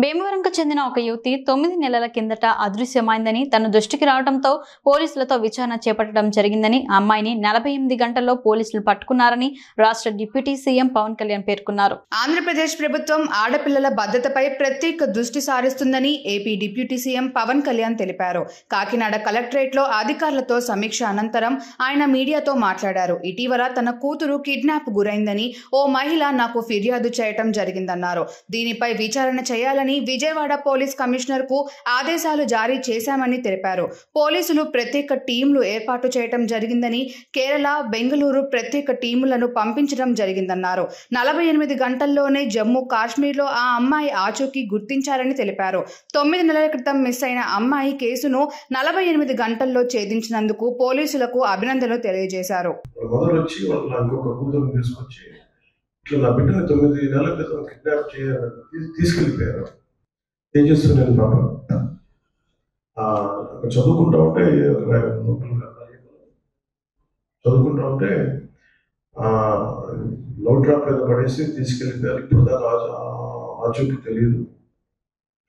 భీమవరంకు చెందిన ఒక యువతి 9 నెలల కిందట అదృశ్యమైందని తన దృష్టికి రావడంతో పోలీసులతో విచారణ చేపట్టడం జరిగిందని అమ్మాయిని 48 గంటల్లో పోలీసులు పట్టుకున్నారని రాష్ట్ర డిప్యూటీ సీఎం పవన్ కళ్యాణ్ పేర్కొన్నారు. ఆంధ్రప్రదేశ్ ప్రభుత్వం ఆడపిల్లల భద్రతపై ప్రత్యేక దృష్టి సారిస్తుందని AP deputy CM Pawan Kalyan తెలిపారు. కాకినాడ కలెక్టరేట్లో అధికారులతో సమీక్ష అనంతరం ఆయన మీడియాతో మాట్లాడారు. ఇటీవల తన కూతురు కిడ్నాప్ గురైందని ఓ మహిళ నాకు ఫిర్యాదు చేయడం జరిగిందన్నారు. దీనిపై విచారణ చేయాలని విజయవాడ పోలీస్ కమిషనర్ కు ఆదేశాలు జారీ చేశామని తెలిపారు. పోలీసులు ప్రత్యేక టీంలు ఏర్పాటు చేయడం జరిగిందని, కేరళ, బెంగళూరు ప్రత్యేక టీములను పంపించడం జరిగిందన్నారు. 48 గంటల్లోనే జమ్మూ కాశ్మీర్లో ఆ అమ్మాయి ఆచూకీ గుర్తించారని తెలిపారు. 9 నెలల క్రితం మిస్ అయిన అమ్మాయి కేసును 48 గంటల్లో ఛేదించినందుకు పోలీసులకు అభినందనలు తెలియజేశారు. ఇట్లా నా బిడ్డని 9 నెలల క్రితం కిడ్నాప్ తీసుకెళ్ళిపోయారు. ఏం చేస్తున్నాను పాప చదువుకుంటా ఉంటే లవ్ డ్రాప్ మీద పడేసి తీసుకెళ్ళిపోయారు. ఇప్పుడు దాకా ఆచూకీ తెలియదు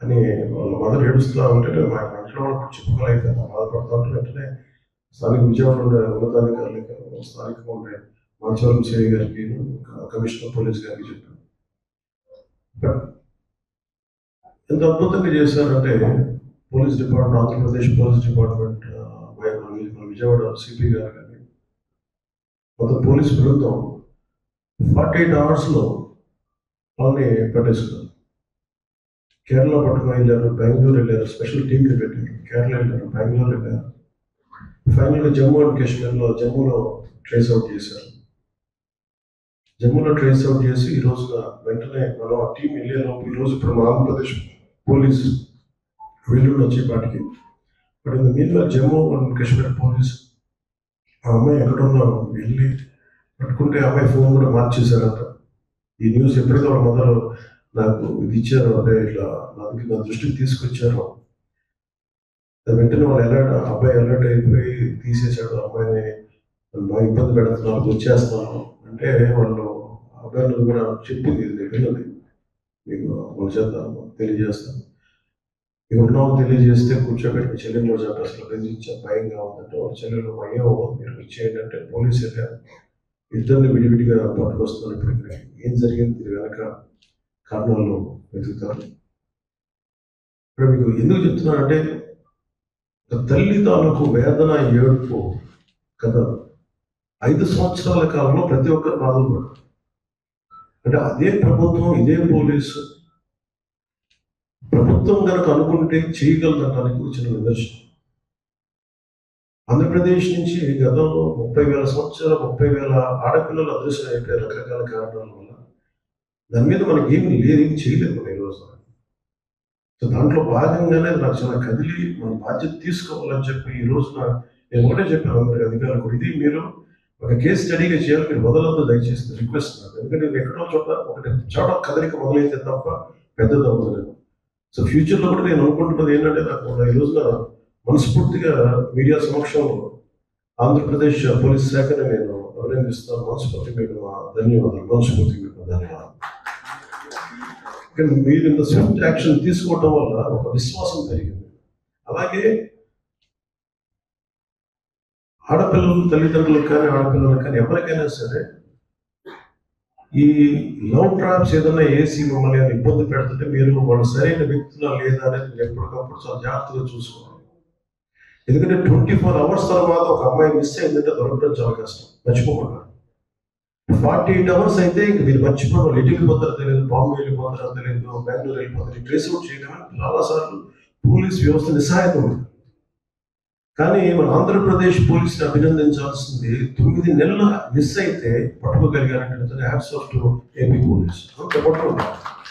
అని వాళ్ళ మదర్ ఏడుస్తూ ఉంటే మా ఇంట్లో వాళ్ళకి చెప్పుకోలేకపోయాను. బాధపడుతూ ఉంటే వెంటనే స్థానిక విజయవాడ ఉండే ఉన్నతాధికారులకి, స్థానికంగా ఉండే మాచవరం సిఐ గారికి, కమిషనర్ పోలీస్ గారికి చెప్పాను. ఎంత అద్భుతంగా చేశారంటే police department, Andhra Pradesh police department, Vijayawada CP గారు కానీ మొత్తం పోలీస్ బృందం 48 అవర్స్లో వాళ్ళని పట్టేసుకున్నారు. కేరళ పట్టుకుని వెళ్ళారు, బెంగళూరు వెళ్ళారు, స్పెషల్ టీంని పెట్టారు. కేరళ వెళ్ళారు, బెంగళూరు వెళ్ళారు. ఫైనల్గా జమ్మూ అండ్ కాశ్మీర్లో జమ్మూలో ట్రేస్ అవుట్ చేశారు. జమ్మూలో ట్రేస్ అవుట్ చేసి ఈ రోజున వెంటనే మనం ఆ టీం వెళ్ళేలోపు ఈరోజు ఇప్పుడు మన ఆంధ్రప్రదేశ్ పోలీసు వీళ్ళు వచ్చేపాటికి but mean Jammu and Kashmir police ఆ అమ్మాయి ఎక్కడున్నా వెళ్ళి పట్టుకుంటే అమ్మాయి ఫోన్ కూడా మార్చేశారంట. ఈ న్యూస్ ఎప్పుడైతే వాళ్ళ మొదలు నాకు ఇది ఇచ్చారో, అంటే ఇట్లా నా దృష్టికి తీసుకొచ్చారో, వెంటనే వాళ్ళు అబ్బాయి అలర్ట్ అయిపోయి తీసేశాడు. అమ్మాయిని బాగా ఇబ్బంది పెడుతున్నారు, వచ్చేస్తున్నాను అంటే వాళ్ళు అబ్బాయిలు కూడా చెప్పింది, వెళ్ళింది మీకు వాళ్ళ చేత తెలియజేస్తాను, మీకు ఉన్నామని తెలియజేస్తే కూర్చోబెట్టి మీ చెల్లెలు కూడా చెప్పి అసలు బెదిరించా భయంగా ఉందంటే వాళ్ళ చెల్లెలు అయ్యో మీరు ఇచ్చేయండి అంటే పోలీసు వెళ్ళారు. ఇద్దరిని విడివిడిగా పట్టుకొస్తున్నారు. ఇప్పుడు ఇక్కడ ఏం జరిగింది దీని వెనక కారణాలు వెతుకుతారు. ఇప్పుడు మీకు ఎందుకు చెప్తున్నానంటే తల్లి తాలూకు వేదన, ఏడుపు కదా 5 సంవత్సరాల కాలంలో ప్రతి ఒక్కరు బాధపడు. అంటే అదే ప్రభుత్వం, ఇదే పోలీసు ప్రభుత్వం కనుక అనుకుంటే చేయగలదనడానికి వచ్చిన నిదర్శనం. ఆంధ్రప్రదేశ్ నుంచి గతంలో 30,000 సంవత్సరాలు 30,000 ఆడపిల్లలు అదృశ్యం అయిపోయారు రకరకాల కారణాల వల్ల. దాని మీద మనకి ఏమి లేదు, ఏం చేయలేదు మన ఈరోజు. సో దాంట్లో భాగంగానే నాకు చాలా కదిలి మన బాధ్యత తీసుకోవాలని చెప్పి ఈ రోజున నేను ఒకటే చెప్పాను అందరికి అధికారులకు, ఇది మీరు ఒక కేసు స్టడీగా చేయాలి, మీరు మొదలతో దయచేసి రిక్వెస్ట్ నాకు. ఎందుకంటే నేను ఎక్కడో ఒకటి చోట కదలిక మొదలైతే తప్ప పెద్దది అవ్వలేదు. సో ఫ్యూచర్లో కూడా నేను అనుకుంటున్నది ఏంటంటే నాకు ఈ రోజున మనస్ఫూర్తిగా మీడియా సమక్షంలో ఆంధ్రప్రదేశ్ పోలీస్ శాఖని నేను అభినందిస్తాను. మనస్ఫూర్తిగా మీకు ధన్యవాదాలు, మనస్ఫూర్తిగా మీకు ధన్యవాదాలు. కానీ మీరు ఇంత స్విఫ్ట్ యాక్షన్ తీసుకోవటం వల్ల ఒక విశ్వాసం పెరిగింది. అలాగే ఆడపిల్లలు తల్లిదండ్రులకు కానీ ఆడపిల్లలకు కానీ ఎవరికైనా సరే ఈ లవ్ ట్రాప్స్ ఏదైనా ఏసీ మిమ్మల్ని ఇబ్బంది పెడుతుంటే మీరు వాళ్ళు సరైన వ్యక్తులా లేదా అనేది మీరు ఎప్పటికప్పుడు చాలా జాగ్రత్తగా చూసుకోవాలి. ఎందుకంటే 24 అవర్స్ తర్వాత ఒక అమ్మాయి మిస్ అయిందంటే దొరకడం చాలా కష్టం, మర్చిపోకుండా. 48 అవర్స్ అయితే ఇంక మీరు మర్చిపోవడం, ఎటు వెళ్ళిపోతారో తెలియదు, బాంబే వెళ్ళిపోతారో తెలియదు, బెంగళూరు వెళ్ళిపోతారు. ట్రేస్ అవుట్ చేయడానికి చాలాసార్లు పోలీస్ వ్యవస్థ నిస్సహాయత ఉంది. కానీ మన ఆంధ్రప్రదేశ్ పోలీసుని అభినందించాల్సింది 9 నెలలు మిస్ అయితే పట్టుకోగలిగారంటే hats off to AP police. అంత పట్టుకుంటారు.